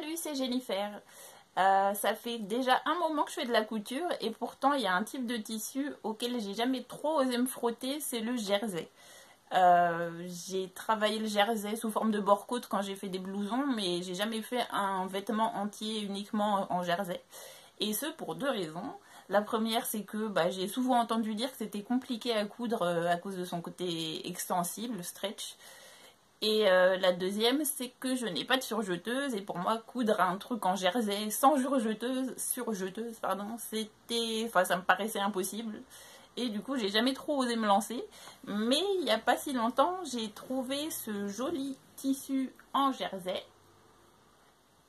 Salut, c'est Jennifer. Ça fait déjà un moment que je fais de la couture et pourtant il y a un type de tissu auquel j'ai jamais trop osé me frotter, c'est le jersey. J'ai travaillé le jersey sous forme de bord-côte quand j'ai fait des blousons, mais j'ai jamais fait un vêtement entier uniquement en jersey. Et ce pour deux raisons. La première, c'est que j'ai souvent entendu dire que c'était compliqué à coudre à cause de son côté extensible, stretch. Et la deuxième, c'est que je n'ai pas de surjeteuse et pour moi, coudre un truc en jersey sans surjeteuse, pardon, ça me paraissait impossible. Et du coup, j'ai jamais trop osé me lancer. Mais il n'y a pas si longtemps, j'ai trouvé ce joli tissu en jersey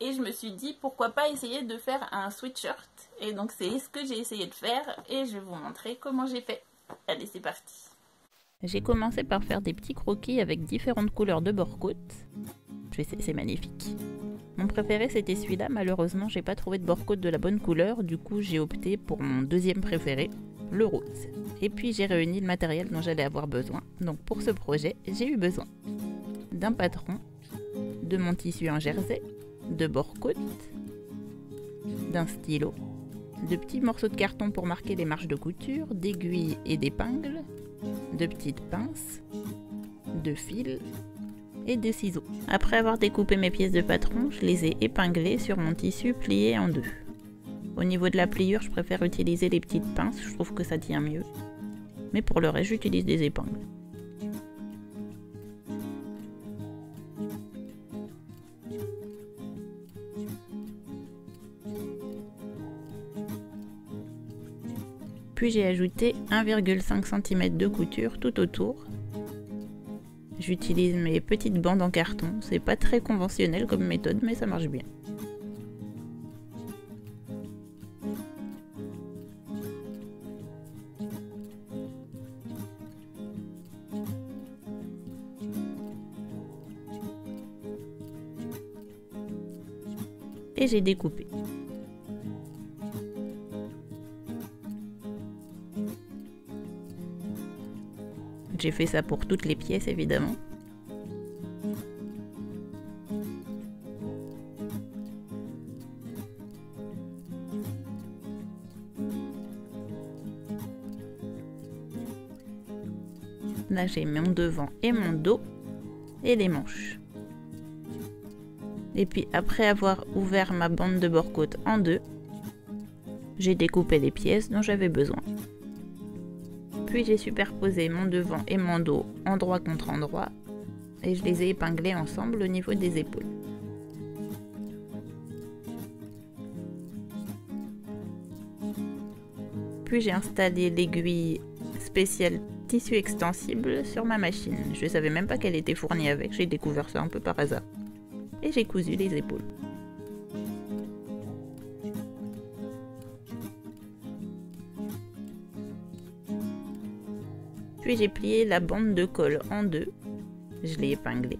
et je me suis dit pourquoi pas essayer de faire un sweatshirt. Et donc c'est ce que j'ai essayé de faire et je vais vous montrer comment j'ai fait. Allez, c'est parti. J'ai commencé par faire des petits croquis avec différentes couleurs de bord-côte. C'est magnifique. Mon préféré c'était celui-là, malheureusement j'ai pas trouvé de bord-côte de la bonne couleur, du coup j'ai opté pour mon deuxième préféré, le rose. Et puis j'ai réuni le matériel dont j'allais avoir besoin. Donc pour ce projet, j'ai eu besoin d'un patron, de mon tissu en jersey, de bord-côte, d'un stylo, de petits morceaux de carton pour marquer les marges de couture, d'aiguilles et d'épingles, de petites pinces, de fils et de ciseaux. Après avoir découpé mes pièces de patron, je les ai épinglées sur mon tissu plié en deux. Au niveau de la pliure, je préfère utiliser les petites pinces, je trouve que ça tient mieux. Mais pour le reste, j'utilise des épingles. Puis j'ai ajouté 1,5 cm de couture tout autour. J'utilise mes petites bandes en carton, c'est pas très conventionnel comme méthode mais ça marche bien. Et j'ai découpé. J'ai fait ça pour toutes les pièces évidemment. Là j'ai mon devant et mon dos et les manches. Et puis après avoir ouvert ma bande de bord-côte en deux, j'ai découpé les pièces dont j'avais besoin. Puis j'ai superposé mon devant et mon dos endroit contre endroit et je les ai épinglés ensemble au niveau des épaules. Puis j'ai installé l'aiguille spéciale tissu extensible sur ma machine. Je ne savais même pas qu'elle était fournie avec, j'ai découvert ça un peu par hasard. Et j'ai cousu les épaules. Puis j'ai plié la bande de colle en deux, je l'ai épinglée.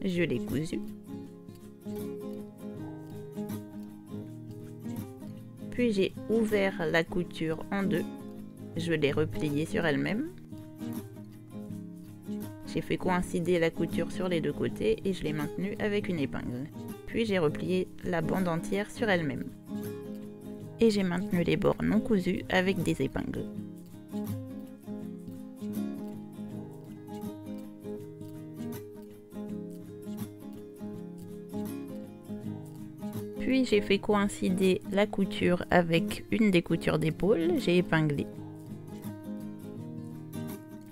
Je l'ai cousue. Puis j'ai ouvert la couture en deux, je l'ai repliée sur elle-même. J'ai fait coïncider la couture sur les deux côtés et je l'ai maintenue avec une épingle. Puis j'ai replié la bande entière sur elle-même. Et j'ai maintenu les bords non cousus avec des épingles. Puis j'ai fait coïncider la couture avec une des coutures d'épaule, j'ai épinglé.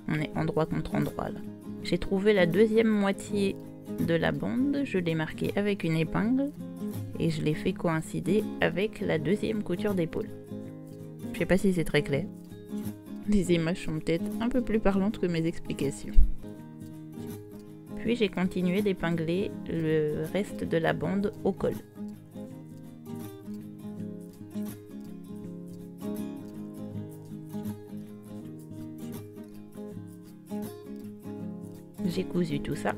On est endroit contre endroit là. J'ai trouvé la deuxième moitié de la bande, je l'ai marquée avec une épingle et je l'ai fait coïncider avec la deuxième couture d'épaule. Je sais pas si c'est très clair. Les images sont peut-être un peu plus parlantes que mes explications. Puis j'ai continué d'épingler le reste de la bande au col. J'ai cousu tout ça.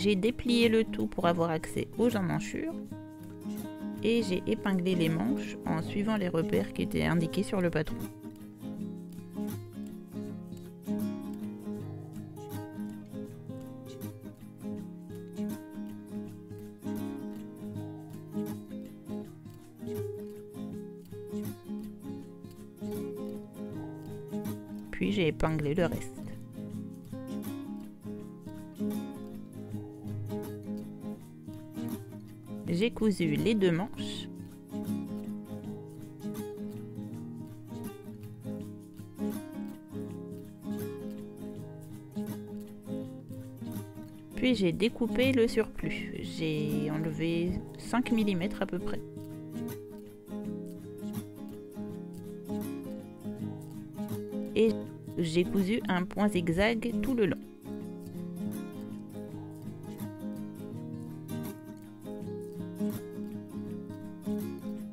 J'ai déplié le tout pour avoir accès aux emmanchures et j'ai épinglé les manches en suivant les repères qui étaient indiqués sur le patron. Puis j'ai épinglé le reste. J'ai cousu les deux manches. Puis j'ai découpé le surplus. J'ai enlevé 5 mm à peu près. Et j'ai cousu un point zigzag tout le long.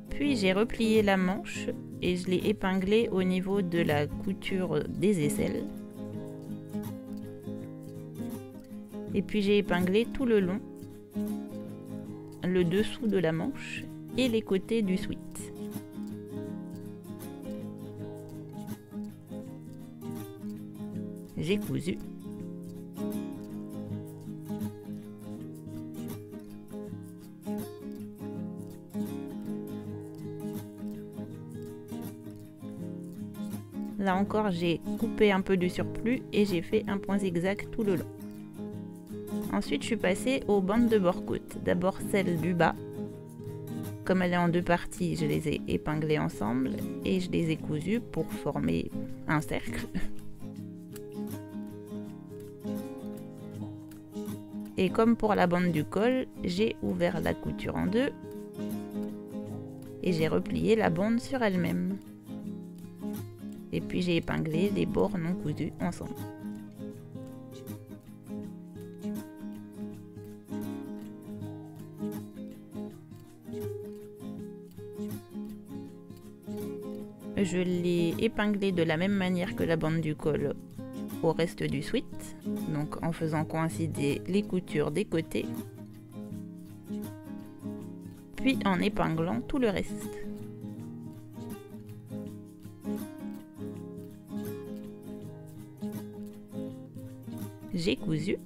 Puis j'ai replié la manche et je l'ai épinglée au niveau de la couture des aisselles. Et puis j'ai épinglé tout le long, le dessous de la manche et les côtés du sweat. J'ai cousu. Là encore, j'ai coupé un peu du surplus et j'ai fait un point zigzag tout le long. Ensuite, je suis passée aux bandes de bord-côte. D'abord celle du bas. Comme elle est en deux parties, je les ai épinglées ensemble et je les ai cousues pour former un cercle. Et comme pour la bande du col, j'ai ouvert la couture en deux et j'ai replié la bande sur elle-même. Et puis j'ai épinglé les bords non cousus ensemble. Je l'ai épinglé de la même manière que la bande du col au reste du sweat, donc en faisant coïncider les coutures des côtés, puis en épinglant tout le reste. J'ai cousu.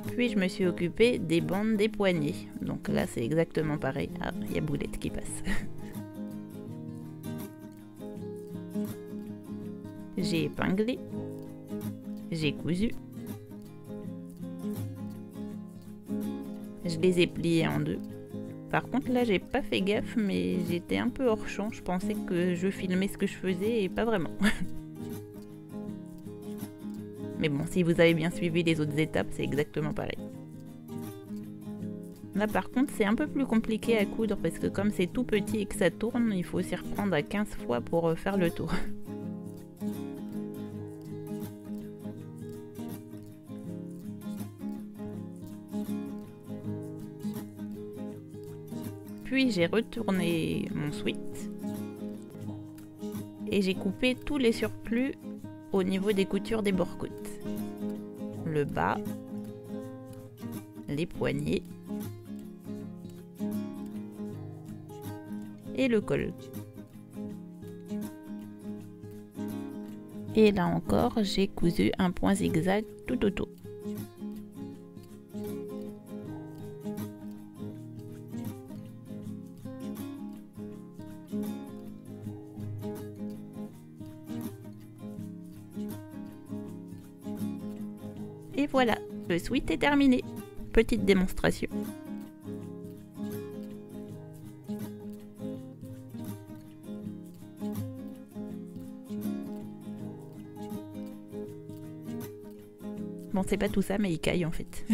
Puis je me suis occupée des bandes des poignets. Donc là c'est exactement pareil. Ah, il y a Boulette qui passe. J'ai épinglé. J'ai cousu. Je les ai pliés en deux. Par contre là j'ai pas fait gaffe, mais j'étais un peu hors champ. Je pensais que je filmais ce que je faisais et pas vraiment. Mais bon, si vous avez bien suivi les autres étapes, c'est exactement pareil. Là par contre c'est un peu plus compliqué à coudre parce que comme c'est tout petit et que ça tourne, il faut s'y reprendre à 15 fois pour faire le tour. Puis j'ai retourné mon sweat et j'ai coupé tous les surplus au niveau des coutures des bords-côtes. Le bas, les poignets et le col. Et là encore, j'ai cousu un point zigzag tout autour. Et voilà, le sweat est terminé. Petite démonstration. Bon, c'est pas tout ça, mais il caille en fait.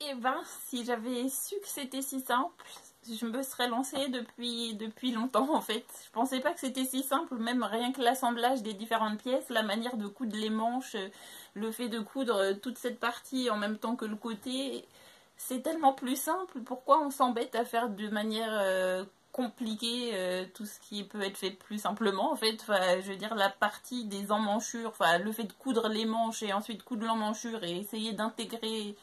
Eh ben, si j'avais su que c'était si simple, je me serais lancée depuis longtemps en fait. Je pensais pas que c'était si simple, même rien que l'assemblage des différentes pièces, la manière de coudre les manches, le fait de coudre toute cette partie en même temps que le côté, c'est tellement plus simple. Pourquoi on s'embête à faire de manière compliquer tout ce qui peut être fait plus simplement en fait. Enfin, je veux dire, la partie des emmanchures, enfin le fait de coudre les manches et ensuite coudre l'emmanchure et essayer d'intégrer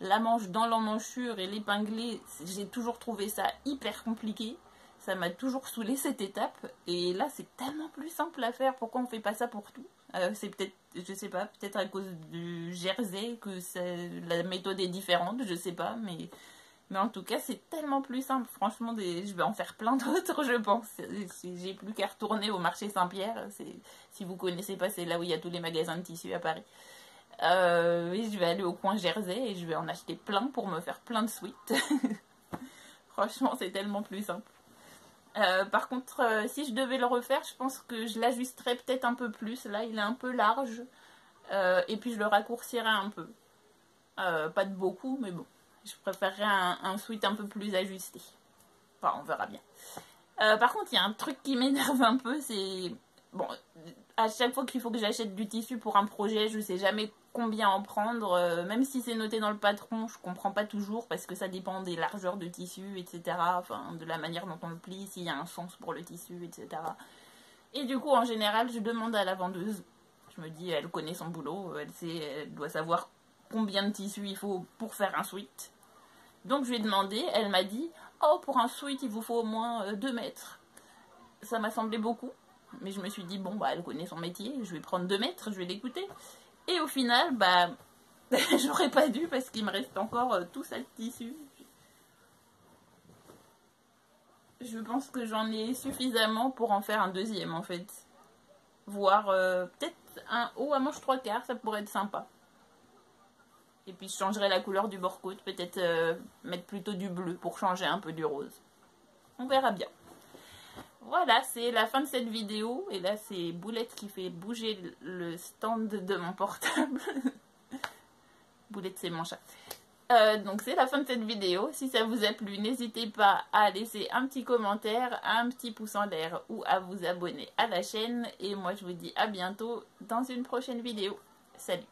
la manche dans l'emmanchure et l'épingler, j'ai toujours trouvé ça hyper compliqué. Ça m'a toujours saoulé cette étape. Et là, c'est tellement plus simple à faire. Pourquoi on fait pas ça pour tout? C'est peut-être, je sais pas, peut-être à cause du jersey que la méthode est différente, je sais pas. Mais en tout cas, c'est tellement plus simple. Franchement, je vais en faire plein d'autres, je pense. J'ai plus qu'à retourner au marché Saint-Pierre. Si vous connaissez pas, c'est là où il y a tous les magasins de tissus à Paris. Et je vais aller au coin Jersey et je vais en acheter plein pour me faire plein de sweats. Franchement, c'est tellement plus simple. Par contre, si je devais le refaire, je pense que je l'ajusterais peut-être un peu plus. Là, il est un peu large. Et puis, je le raccourcirais un peu. Pas de beaucoup, mais bon. Je préférerais un sweat un peu plus ajusté. Enfin, on verra bien. Par contre, il y a un truc qui m'énerve un peu, c'est... Bon, à chaque fois qu'il faut que j'achète du tissu pour un projet, je sais jamais combien en prendre. Même si c'est noté dans le patron, je comprends pas toujours parce que ça dépend des largeurs de tissu, etc. Enfin, de la manière dont on le plie, s'il y a un sens pour le tissu, etc. Et du coup, en général, je demande à la vendeuse. Je me dis, elle connaît son boulot, elle doit savoir combien de tissu il faut pour faire un sweat. Donc je lui ai demandé, elle m'a dit, oh, pour un sweat, il vous faut au moins 2 mètres. Ça m'a semblé beaucoup. Mais je me suis dit, bon, bah, elle connaît son métier, je vais prendre 2 mètres, je vais l'écouter. Et au final, bah, j'aurais pas dû parce qu'il me reste encore tout ça de tissu. Je pense que j'en ai suffisamment pour en faire un deuxième, en fait. Voire peut-être un haut à manche 3/4, ça pourrait être sympa. Et puis je changerai la couleur du bord-côte, peut-être mettre plutôt du bleu pour changer un peu du rose. On verra bien. Voilà, c'est la fin de cette vidéo. Et là, c'est Boulette qui fait bouger le stand de mon portable. Boulette, c'est mon chat. Donc, c'est la fin de cette vidéo. Si ça vous a plu, n'hésitez pas à laisser un petit commentaire, un petit pouce en l'air ou à vous abonner à la chaîne. Et moi, je vous dis à bientôt dans une prochaine vidéo. Salut!